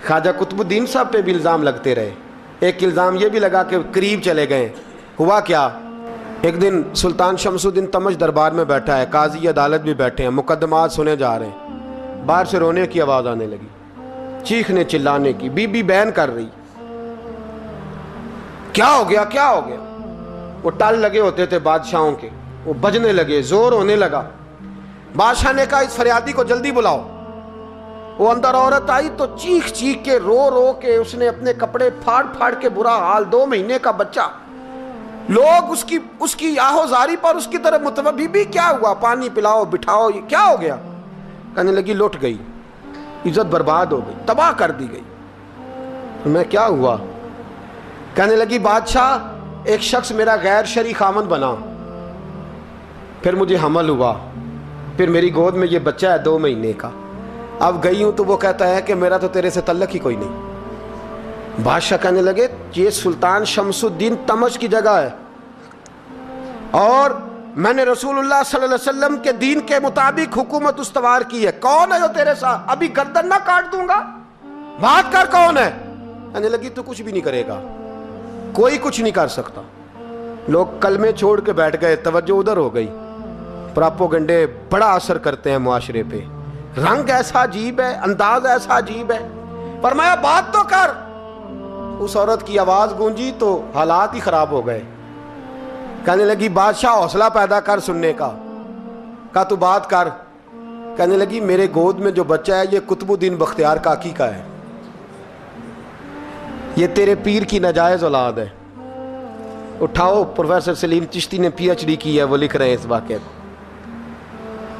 خواجہ قطب الدین صاحب پہ بھی الزام لگتے رہے. ایک الزام یہ بھی لگا کہ قریب چلے گئے. ہوا کیا، ایک دن سلطان شمس الدین تمش دربار میں بیٹھا ہے، قاضی عدالت بھی بیٹھے ہیں، مقدمات سنے جا رہے ہیں. باہر سے رونے کی آواز آنے لگی، چیخنے چلانے کی. بی بی بیان کر رہی، کیا ہو گیا کیا ہو گیا. وہ ٹال لگے ہوتے تھے بادشاہوں کے، وہ بجنے لگے، زور ہونے لگا. بادشاہ نے کہا اس فریادی کو جلدی بلاؤ. وہ اندر عورت آئی تو چیخ چیخ کے رو رو کے اس نے اپنے کپڑے پھاڑ پھاڑ کے، برا حال، 2 مہینے کا بچہ. لوگ اس کی آہو زاری پر اس کی طرف متوجہ. بی بی کیا ہوا، پانی پلاؤ بٹھاؤ، یہ کیا ہو گیا. کہنے لگی لٹ گئی، عزت برباد ہو گئی، تباہ کر دی گئی. میں کیا ہوا. کہنے لگی بادشاہ ایک شخص میرا غیر شرعی خامند بنا، پھر مجھے حمل ہوا، پھر میری گود میں یہ بچہ ہے 2 مہینے کا. اب گئی ہوں تو وہ کہتا ہے کہ میرا تو تیرے سے تعلق ہی کوئی نہیں. بادشاہ کہنے لگے یہ سلطان شمس الدین تمش کی جگہ ہے، اور میں نے رسول اللہ صلی اللہ علیہ وسلم کے دین کے مطابق حکومت استوار کی ہے. کون ہے جو تیرے ساتھ، ابھی گردن نہ کاٹ دوں گا، بات کر کون ہے. کہنے لگی تو کچھ بھی نہیں کرے گا، کوئی کچھ نہیں کر سکتا. لوگ کلمے چھوڑ کے بیٹھ گئے، توجہ ادھر ہو گئی. پراپوگنڈے بڑا اثر کرتے ہیں معاشرے پہ. رنگ ایسا عجیب ہے، انداز ایسا عجیب ہے. فرمایا بات تو کر. اس عورت کی آواز گونجی تو حالات ہی خراب ہو گئے. کہنے لگی بادشاہ حوصلہ پیدا کر سننے کا. کہا تو بات کر. کہنے لگی میرے گود میں جو بچہ ہے یہ قطب الدین بختیار کاکی کا ہے، یہ تیرے پیر کی ناجائز اولاد ہے. اٹھاؤ، پروفیسر سلیم چشتی نے پی ایچ ڈی کی ہے، وہ لکھ رہے ہیں اس واقعے کو.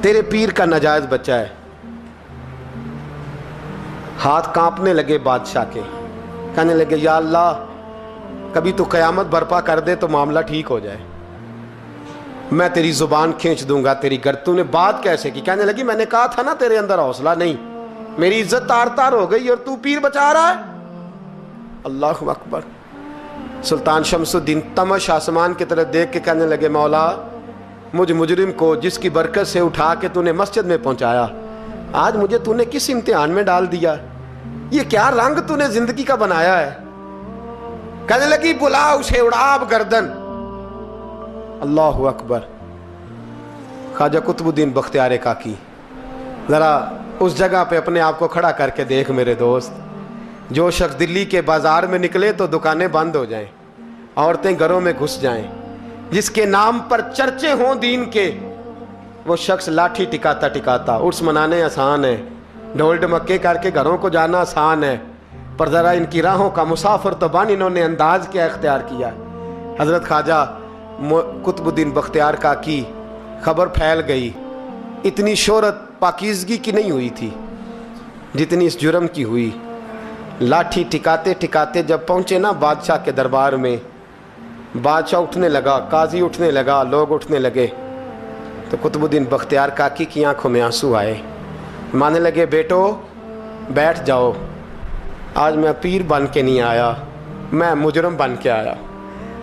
تیرے پیر کا ناجائز بچہ ہے. ہاتھ کانپنے لگے بادشاہ کے. کہنے لگے یا اللہ کبھی تو قیامت برپا کر دے تو معاملہ ٹھیک ہو جائے، میں تیری زبان کھینچ دوں گا تیری گر. تو نے بات کیسے کی. کہنے لگی میں نے کہا تھا نا تیرے اندر حوصلہ نہیں، میری عزت تار تار ہو گئی اور تو پیر بچا رہا ہے. اللہ اکبر. سلطان شمس الدین تمش آسمان کی طرف دیکھ کے کہنے لگے مولا مجھ مجرم کو جس کی برکت سے اٹھا کے تو نے مسجد میں پہنچایا، آج مجھے تو نے کس امتحان میں ڈال دیا. یہ کیا رنگ تو نے زندگی کا بنایا ہے. کہنے لگی بلا اسے، اڑا اب گردن. اللہ اکبر. خواجہ قطب الدین بختیار کاکی، ذرا اس جگہ پہ اپنے آپ کو کھڑا کر کے دیکھ میرے دوست. جو شخص دلی کے بازار میں نکلے تو دکانیں بند ہو جائیں، عورتیں گھروں میں گھس جائیں، جس کے نام پر چرچے ہوں دین کے، وہ شخص لاٹھی ٹکاتا ٹکاتا. عرس منانے آسان ہے، ڈھول ڈمکے کر کے گھروں کو جانا آسان ہے، پر ذرا ان کی راہوں کا مسافر تو بن انہوں نے انداز کیا اختیار کیا. حضرت خواجہ قطب الدین بختیار کاکی، خبر پھیل گئی. اتنی شہرت پاکیزگی کی نہیں ہوئی تھی جتنی اس جرم کی ہوئی. لاٹھی ٹکاتے ٹکاتے جب پہنچے نا بادشاہ کے دربار میں، بادشاہ اٹھنے لگا، قاضی اٹھنے لگا، لوگ اٹھنے لگے، تو قطب الدین بختیار کاکی کی آنکھوں میں آنسو آئے. مانے لگے بیٹو بیٹھ جاؤ، آج میں پیر بن کے نہیں آیا، میں مجرم بن کے آیا.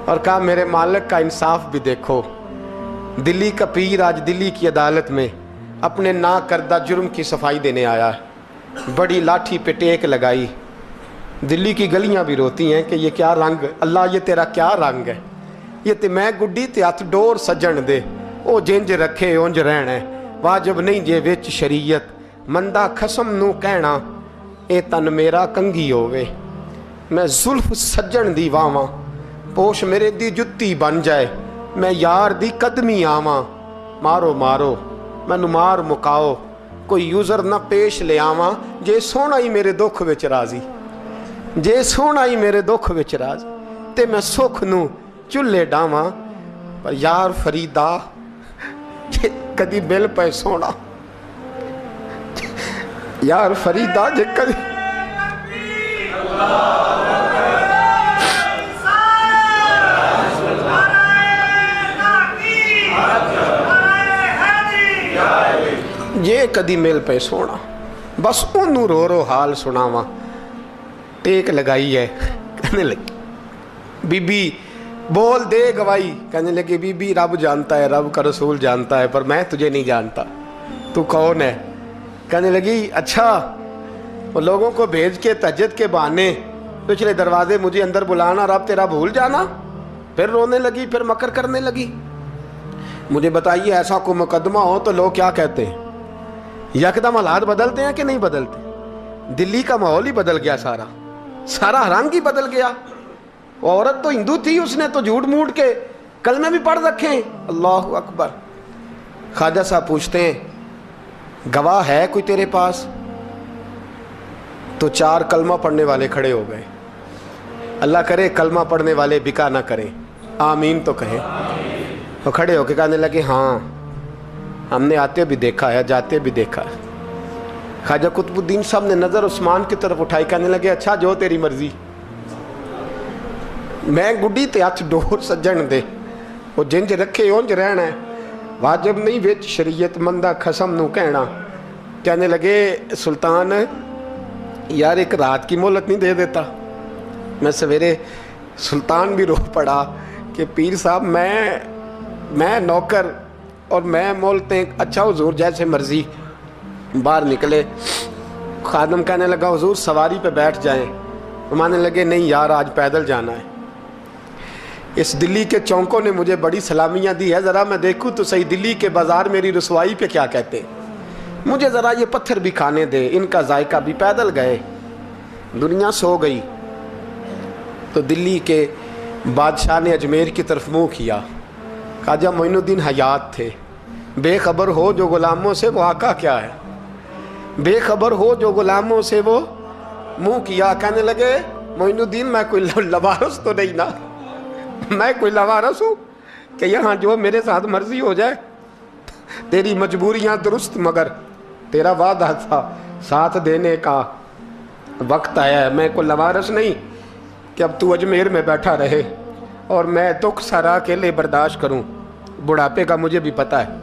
اور کہا میرے مالک کا انصاف بھی دیکھو. دلی کا پیر آج دلی کی عدالت میں اپنے نا کردہ جرم کی صفائی دینے آیا ہے. بڑی لاٹھی پہ ٹیک لگائی. دلی کی گلیاں بھی روتی ہیں کہ یہ کیا رنگ، اللہ یہ تیرا کیا رنگ ہے. یہ تے میں گڈی تے ہاتھ ڈور سجن دے، او جنج رکھے اونج رہنا ہے، واجب نہیں جے وچ شریعت، مندہ خسم نو کہنا اے تن میرا کنگھی ہووے. میں زلف سجن دی واواں، پوش میرے دی جتی بن جائے، میں یار دی قدمی آواں. مارو مارو مینوں مار مکاؤ، کوئی یوزر نہ پیش لے آواں، جے سونا ہی میرے دکھ وچ راضی، جے سونا ہی میرے دکھ وچ راضی، تے میں سکھ نو چلے ڈاواں. پر یار فریدا جے کدی مل پے سونا، یار فریدا جے کدی جے کدی مل پے سونا، بس انہوں رو رو حال سناواں. ٹیک لگائی ہے. کہنے لگی بی بی بول دے گواہی. کہنے لگی بی بی رب جانتا ہے، رب کا رسول جانتا ہے، پر میں تجھے نہیں جانتا، تو کون ہے. کہنے لگی اچھا وہ لوگوں کو بھیج کے تہجد کے بہانے پچھلے دروازے مجھے اندر بلانا، رب تیرا بھول جانا، پھر رونے لگی، پھر مکر کرنے لگی۔ مجھے بتائیے ایسا کوئی مقدمہ ہو تو لوگ کیا کہتے ہیں؟ یکدم حالات بدلتے ہیں کہ نہیں بدلتے؟ دلی کا ماحول ہی بدل گیا، سارا رنگ ہی بدل گیا۔ عورت تو ہندو تھی، اس نے تو جھوٹ موٹ کے کلمے بھی پڑھ رکھے ہیں۔ اللہ اکبر۔ خواجہ صاحب پوچھتے ہیں گواہ ہے کوئی تیرے پاس؟ تو 4 کلمہ پڑھنے والے کھڑے ہو گئے۔ اللہ کرے کلمہ پڑھنے والے بکا نہ کریں، آمین تو کہیں۔ وہ کھڑے ہو کے کہنے لگے ہاں ہم نے آتے بھی دیکھا ہے، جاتے بھی دیکھا ہے۔ خواجہ قطب الدین صاحب نے نظر عثمان کی طرف اٹھائی، کہنے لگے اچھا جو تیری مرضی، میں گڈی تے ہاتھ ڈور سجن دے، وہ جنج رکھے اونج رہنا ہے، واجب نہیں وچ شریعت مندہ خسم نو کہنا۔ کہنے لگے سلطان یار ایک رات کی مہلت نہیں دے دیتا؟ میں سویرے سلطان بھی رو پڑا کہ پیر صاحب میں نوکر اور میں مولتے، اچھا حضور جیسے مرضی۔ باہر نکلے، خادم کہنے لگا حضور سواری پہ بیٹھ جائیں، مانے لگے نہیں یار آج پیدل جانا ہے۔ اس دلی کے چونکوں نے مجھے بڑی سلامیاں دی ہے، ذرا میں دیکھوں تو صحیح دلی کے بازار میری رسوائی پہ کیا کہتے ہیں، مجھے ذرا یہ پتھر بھی کھانے دے، ان کا ذائقہ بھی۔ پیدل گئے، دنیا سو گئی تو دلی کے بادشاہ نے اجمیر کی طرف منہ کیا۔ خواجہ معین الدین حیات تھے۔ بے خبر ہو جو غلاموں سے وہ آقا کیا ہے، بے خبر ہو جو غلاموں سے وہ منہ کیا۔ کہنے لگے معین الدین میں کوئی لوارس تو نہیں نا، میں کوئی لوارس ہوں کہ یہاں جو میرے ساتھ مرضی ہو جائے؟ تیری مجبوریاں درست، مگر تیرا وعدہ تھا ساتھ دینے کا، وقت آیا ہے۔ میں کوئی لوارس نہیں کہ اب تو اجمیر میں بیٹھا رہے اور میں دکھ سارا اکیلے برداشت کروں۔ بڑھاپے کا مجھے بھی پتہ ہے،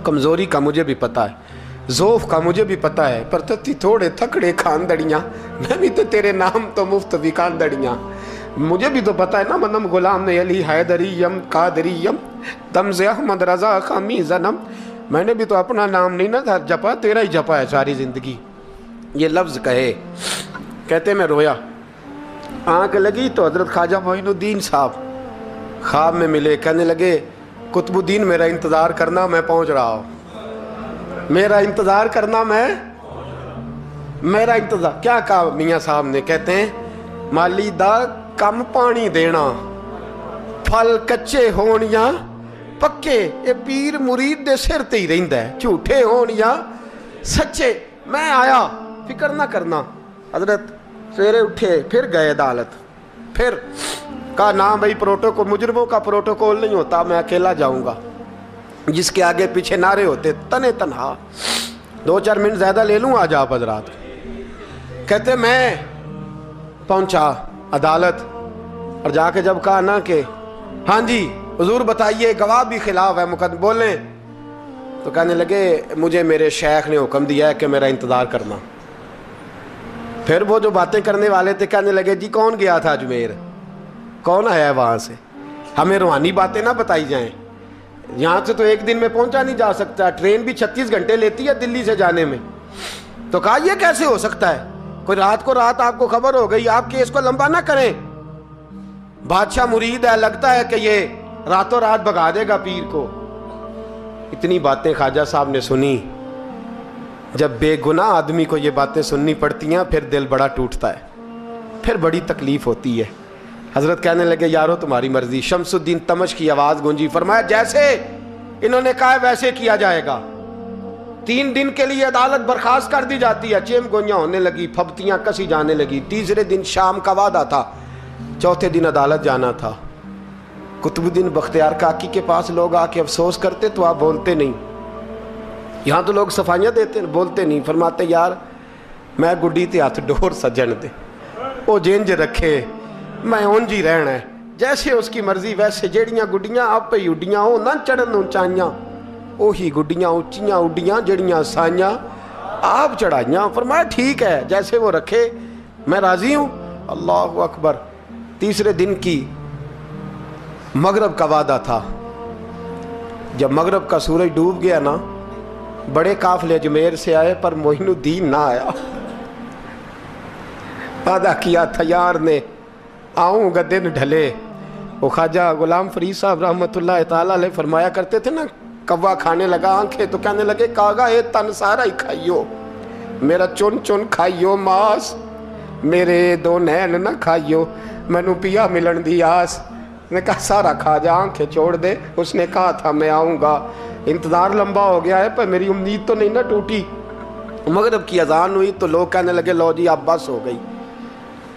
کمزوری کا مجھے بھی پتہ ہے، ذوف کا مجھے بھی پتہ ہے، پر تتی تھوڑے تھکڑے خاندڑیاں، میں بھی تو تیرے نام تو مفت بھی خاندڑیاں۔ مجھے بھی تو پتہ ہے نا منم غلام علی حیدریم قادریم تمز احمد رضا خامی زنم، میں نے بھی تو اپنا نام نہیں نا جپا، تیرا ہی جپا ہے ساری زندگی۔ یہ لفظ کہے، کہتے میں رویا، آنکھ لگی تو حضرت خواجہ معین الدین صاحب خواب میں ملے۔ کہنے لگے قطب الدین میرا انتظار کرنا، میں پہنچ رہا ہوں، میرا انتظار کرنا، میرا انتظار۔ کیا کہا میاں صاحب نے؟ کہتے ہیں مالی دا کم پانی دینا، پھل کچے ہون یا پکے، یہ پیر مرید دے سر تے ہی رہندا ہے، جھوٹے ہون یا سچے۔ میں آیا، فکر نہ کرنا۔ حضرت سویرے اٹھے، پھر گئے عدالت، پھر کہا نہ بھائی پروٹوکول، مجرموں کا پروٹوکول نہیں ہوتا، میں اکیلا جاؤں گا، جس کے آگے پیچھے نعرے ہوتے تنے تنہا۔ 2-4 منٹ زیادہ لے لوں آج آپ حضرات۔ کہتے میں پہنچا عدالت اور جا کے جب کہا نا کہ ہاں جی حضور بتائیے گواہ بھی خلاف ہے، مقدم بولیں، تو کہنے لگے مجھے میرے شیخ نے حکم دیا ہے کہ میرا انتظار کرنا۔ پھر وہ جو باتیں کرنے والے تھے کہنے لگے جی کون گیا تھا اجمیر، کون آیا ہے وہاں سے، ہمیں روحانی باتیں نہ بتائی جائیں، یہاں سے تو ایک دن میں پہنچا نہیں جا سکتا، ٹرین بھی 36 گھنٹے لیتی ہے دلی سے جانے میں۔ تو کہا یہ کیسے ہو سکتا ہے، کوئی رات کو رات آپ کو خبر ہو گئی، آپ کیس کو لمبا نہ کریں، بادشاہ مرید ہے، لگتا ہے کہ یہ راتوں رات بھگا دے گا پیر کو۔ اتنی باتیں خواجہ صاحب نے سنی۔ جب بے گناہ آدمی کو یہ باتیں سننی پڑتی ہیں پھر دل بڑا ٹوٹتا ہے، پھر بڑی تکلیف ہوتی ہے۔ حضرت کہنے لگے یارو تمہاری مرضی۔ شمس الدین تمش کی آواز گونجی، فرمایا جیسے انہوں نے کہا ویسے کیا جائے گا۔ 3 دن کے لیے عدالت برخاست کر دی جاتی ہے۔ چیم گوئیاں ہونے لگی، پھبتیاں کسی جانے لگی۔ تیسرے دن شام کا وعدہ تھا، چوتھے دن عدالت جانا تھا۔ قطب الدین بختیار کاکی کے پاس لوگ آ کے افسوس کرتے تو آپ بولتے نہیں، یہاں تو لوگ صفائیاں دیتے بولتے نہیں۔ فرماتے یار میں گڈی تے ہاتھ ڈور سجن دے، وہ جنج رکھے، میں اونج ہی رہنا ہے، جیسے اس کی مرضی ویسے۔ جیڑیاں گڈیاں آپ ہی اڈیاں ہو نہ چڑھن اونچائیاں، وہی گڈیاں اونچیاں اڈیاں جیڑیاں سائیاں آپ چڑھائیاں۔ فرمایا ٹھیک ہے جیسے وہ رکھے، میں راضی ہوں۔ اللہ اکبر۔ تیسرے دن کی مغرب کا وعدہ تھا۔ جب مغرب کا سورج ڈوب گیا نا، بڑے قافلے اجمیر سے آئے پر معین الدین نہ آیا۔ وعدہ کیا تھا یار نے آؤں گا دن ڈھلے. وہ خواجہ غلام فرید صاحب رحمۃ اللہ تعالیٰ علیہ فرمایا کرتے تھے نا، کوا کھانے لگا آنکھیں تو کہنے لگے کاغا اے تن سارا ہی کھائیو، میرا چن چن کھائیو ماس، میرے دو نین نہ کھائیو، مینو پیا ملن دی آس. نے کہا سارا کھا جا، آنکھیں چھوڑ دے. اس نے کہا تھا میں آؤں گا، انتظار لمبا ہو گیا ہے پر میری امید تو نہیں نہ ٹوٹی. مغرب کی اذان ہوئی تو لوگ کہنے لگے لو جی اب بس ہو گئی.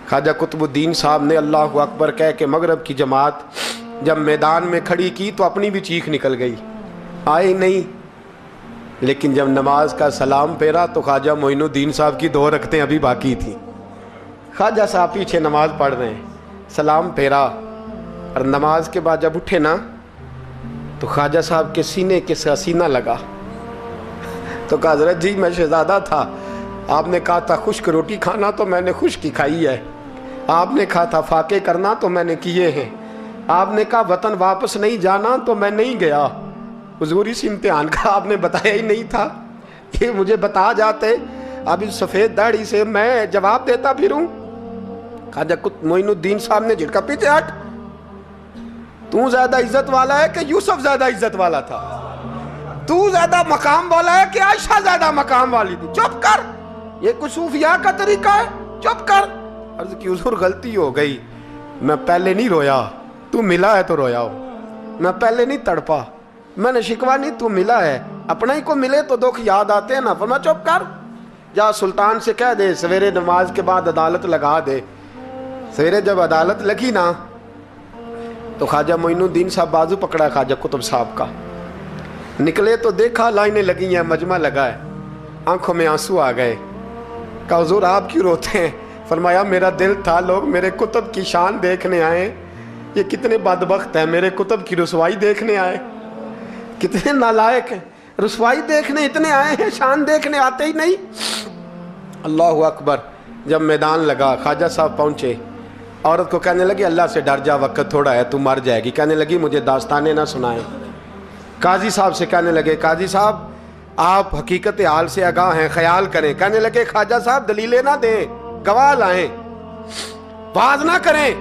خواجہ قطب الدین صاحب نے اللہ اکبر کہہ کے مغرب کی جماعت جب میدان میں کھڑی کی تو اپنی بھی چیخ نکل گئی، آئے نہیں. لیکن جب نماز کا سلام پھیرا تو خواجہ معین الدین صاحب کی 2 رکعتیں ابھی باقی تھیں. خواجہ صاحب پیچھے نماز پڑھ رہے ہیں، سلام پھیرا اور نماز کے بعد جب اٹھے نا تو خواجہ صاحب کے سینے کے سینہ لگا. تو کہا حضرت جی میں شہزادہ تھا، آپ نے کہا تھا خشک روٹی کھانا تو میں نے خشک ہی کھائی ہے، آپ نے کہا تھا فاقے کرنا تو میں نے کیے ہیں، آپ نے کہا وطن واپس نہیں جانا تو میں نہیں گیا. حضور اس امتحان کا آپ نے بتایا ہی نہیں تھا، یہ مجھے بتا جاتے اب اس سفید داڑھی سے میں جواب دیتا پھروں. خواجہ معین الدین صاحب نے جھٹکا، پیچھے ہٹ، تو زیادہ عزت والا ہے کہ یوسف زیادہ عزت والا تھا؟ تو زیادہ مقام والا ہے کہ عائشہ زیادہ مقام والی تھی؟ چپ کر، یہ کچھ صوفیاء کا طریقہ ہے، چپ کر. عرض کی حضور غلطی ہو گئی، میں پہلے نہیں رویا، تو ملا ہے تو رویا ہو، میں پہلے نہیں تڑپا، میں نے شکوا نہیں، تو ملا ہے، اپنا ہی کو ملے تو دکھ یاد آتے ہیں نا. فرمایا چپ کر، جا سلطان سے کہہ دے سویرے نماز کے بعد عدالت لگا دے. سویرے جب عدالت لگی نا تو خواجہ معین الدین صاحب بازو پکڑا خواجہ قطب صاحب کا، نکلے تو دیکھا لائنیں لگی ہیں، مجمع لگا ہے، آنکھوں میں آنسو آ گئے. کہا حضور آپ کیوں روتے ہیں؟ فرمایا میرا دل تھا لوگ میرے کتب کی شان دیکھنے آئے، یہ کتنے بدبخت ہیں، میرے کتب کی رسوائی دیکھنے آئے، کتنے نالائق ہیں، رسوائی دیکھنے اتنے آئے ہیں، شان دیکھنے آتے ہی نہیں. اللہ اکبر. جب میدان لگا خواجہ صاحب پہنچے، عورت کو کہنے لگی اللہ سے ڈر جا، وقت تھوڑا ہے، تو مر جائے گی. کہنے لگی مجھے داستانیں نہ سنائیں. قاضی صاحب سے کہنے لگے قاضی صاحب آپ حقیقت حال سے آگاہ ہیں، خیال کریں. کہنے لگے خواجہ صاحب دلیلیں نہ دیں، گواہ لائیں، باز نہ کریں.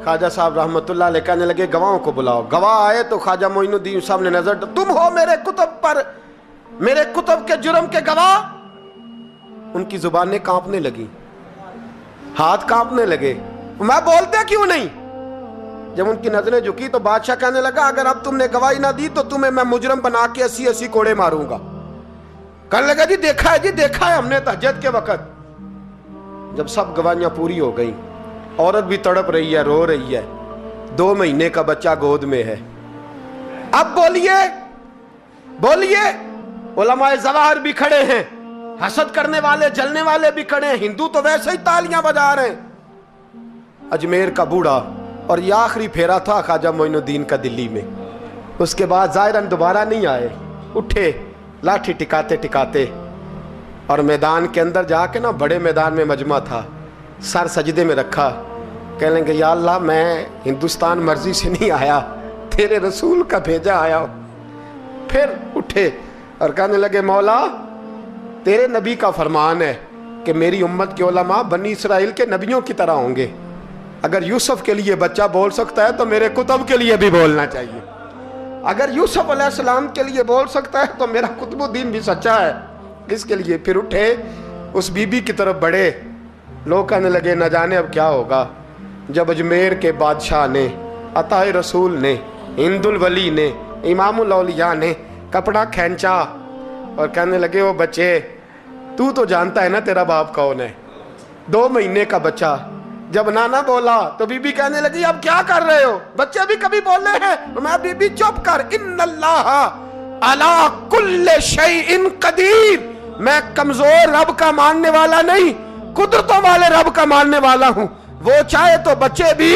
خواجہ صاحب رحمت اللہ علیہ کہنے لگے گواہوں کو بلاؤ. گواہ آئے تو خواجہ معین الدین صاحب نے نظر، تم ہو میرے کتب پر، میرے کتب کے جرم کے گواہ. ان کی زبانیں کانپنے لگی، ہاتھ کانپنے لگے، میں بولتے کیوں نہیں؟ جب ان کی نظریں جھکی تو بادشاہ کہنے لگا اگر اب تم نے گواہی نہ دی تو تمہیں میں مجرم بنا کے 80 کوڑے ماروں گا. کہنے لگا جی دیکھا ہے، جی دیکھا ہے ہم نے تہجد کے وقت. جب سب گواہیاں پوری ہو گئیں، عورت بھی تڑپ رہی ہے، رو رہی ہے، 2 مہینے کا بچہ گود میں ہے. اب بولیے بولیے. علماء ظواہر بھی کھڑے ہیں، حسد کرنے والے جلنے والے بھی کھڑے ہیں، ہندو تو ویسے ہی تالیاں بجا رہے ہیں. اجمیر کا بوڑھا، اور یہ آخری پھیرا تھا خواجہ معین الدین کا دلی میں. اس کے بعد ظاہراً دوبارہ نہیں آئے. اٹھے لاٹھی ٹکاتے ٹکاتے اور میدان کے اندر جا کے نا، بڑے میدان میں مجمع تھا، سر سجدے میں رکھا. کہنے لگے یا اللہ میں ہندوستان مرضی سے نہیں آیا، تیرے رسول کا بھیجا آیا ہوں. پھر اٹھے اور کہنے لگے مولا تیرے نبی کا فرمان ہے کہ میری امت کے علماء بنی اسرائیل کے نبیوں کی طرح ہوں گے. اگر یوسف کے لیے بچہ بول سکتا ہے تو میرے کتب کے لیے بھی بولنا چاہیے. اگر یوسف علیہ السلام کے لیے بول سکتا ہے تو میرا قطب الدین بھی سچا ہے. اس کے لیے پھر اٹھے، اس بی بی کی طرف بڑھے. لوگ کہنے لگے نہ جانے اب کیا ہوگا. جب اجمیر کے بادشاہ نے، عطا رسول نے، ہند الولی نے، امام الاولیاء نے کپڑا کھینچا اور کہنے لگے وہ بچے تو جانتا ہے نا تیرا باپ کون ہے، 2 مہینے کا بچہ. جب نانا بولا تو بی بی کہنے لگی اب کیا کر رہے ہو، بچے بھی کبھی بولے ہیں؟ میں بی بی چپ کر، ان اللہ علی کل شیء قدیر. میں کمزور رب کا ماننے والا نہیں، قدرتوں والے رب کا ماننے والا ہوں. وہ چاہے تو بچے بھی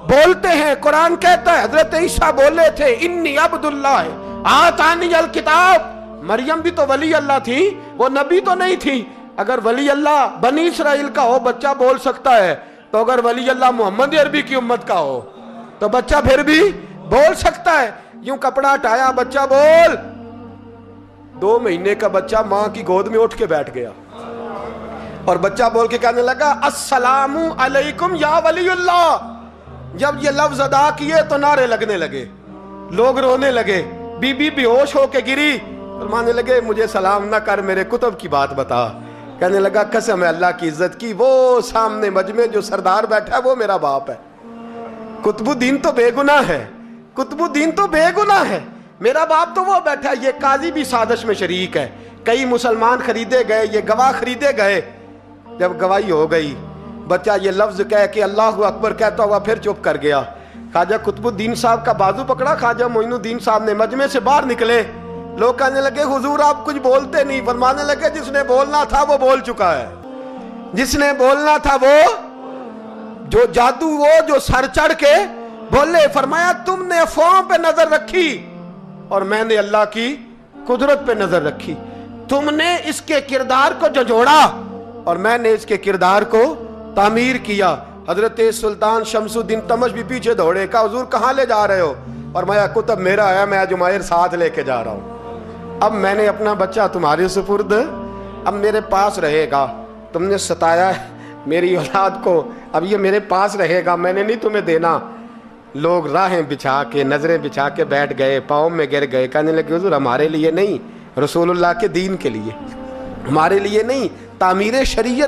بولتے ہیں. قرآن کہتا ہے حضرت عیسیٰ بولے تھے انی عبد اللہ آتانی الکتاب. مریم بھی تو ولی اللہ تھی، وہ نبی تو نہیں تھی. اگر ولی اللہ بنی اسرائیل کا ہو بچہ بول سکتا ہے، تو اگر ولی اللہ محمد عربی کی امت کا ہو تو بچہ پھر بھی بول سکتا ہے. یوں کپڑا ہٹایا، بچہ بول. 2 مہینے کا بچہ ماں کی گود میں اٹھ کے بیٹھ گیا. اور بچہ بول کے کہنے لگا السلام علیکم یا ولی اللہ. جب یہ لفظ ادا کیے تو نعرے لگنے لگے, لوگ رونے لگے, بی بی بے ہوش ہو کے گری. فرمانے لگے مجھے سلام نہ کر, میرے کتب کی بات بتا. کہنے لگا قسم ہے اللہ کی عزت کی, وہ سامنے مجمع جو سردار بیٹھا ہے وہ میرا باپ ہے. قطب الدین تو بے گناہ ہے, قطب الدین تو بے گناہ ہے, میرا باپ تو وہ بیٹھا ہے. یہ قاضی بھی سازش میں شریک ہے, کئی مسلمان خریدے گئے, یہ گواہ خریدے گئے. جب گواہی ہو گئی, بچہ یہ لفظ کہہ کہ اللہ اکبر کہتا ہوا پھر چپ کر گیا. خواجہ قطب الدین صاحب کا بازو پکڑا, خواجہ معین الدین صاحب نے مجمع سے باہر نکلے. لوگ کہنے لگے حضور آپ کچھ بولتے نہیں. فرمانے لگے جس نے بولنا تھا وہ بول چکا ہے, جس نے بولنا تھا وہ, جو جادو وہ جو سر چڑھ کے بولے. فرمایا تم نے افواہوں پہ نظر رکھی اور میں نے اللہ کی قدرت پہ نظر رکھی. تم نے اس کے کردار کو جھنجھوڑا اور میں نے اس کے کردار کو تعمیر کیا. حضرت سلطان شمس الدین تمش بھی پیچھے دوڑے, کہا حضور کہاں لے جا رہے ہو؟ اور میں کتب میرا ہے, میں جمائر ساتھ لے کے جا رہا ہوں. اب میں نے اپنا بچہ تمہارے سپرد, اب میرے پاس رہے گا. تم نے ستایا ہے میری اولاد کو, اب یہ میرے پاس رہے گا, میں نے نہیں تمہیں دینا. لوگ راہیں بچھا کے, نظریں بچھا کے بیٹھ گئے, پاؤں میں گر گئے. کہنے لگے حضور ہمارے لیے نہیں, رسول اللہ کے دین کے لیے, ہمارے لیے نہیں, تعمیر شریعت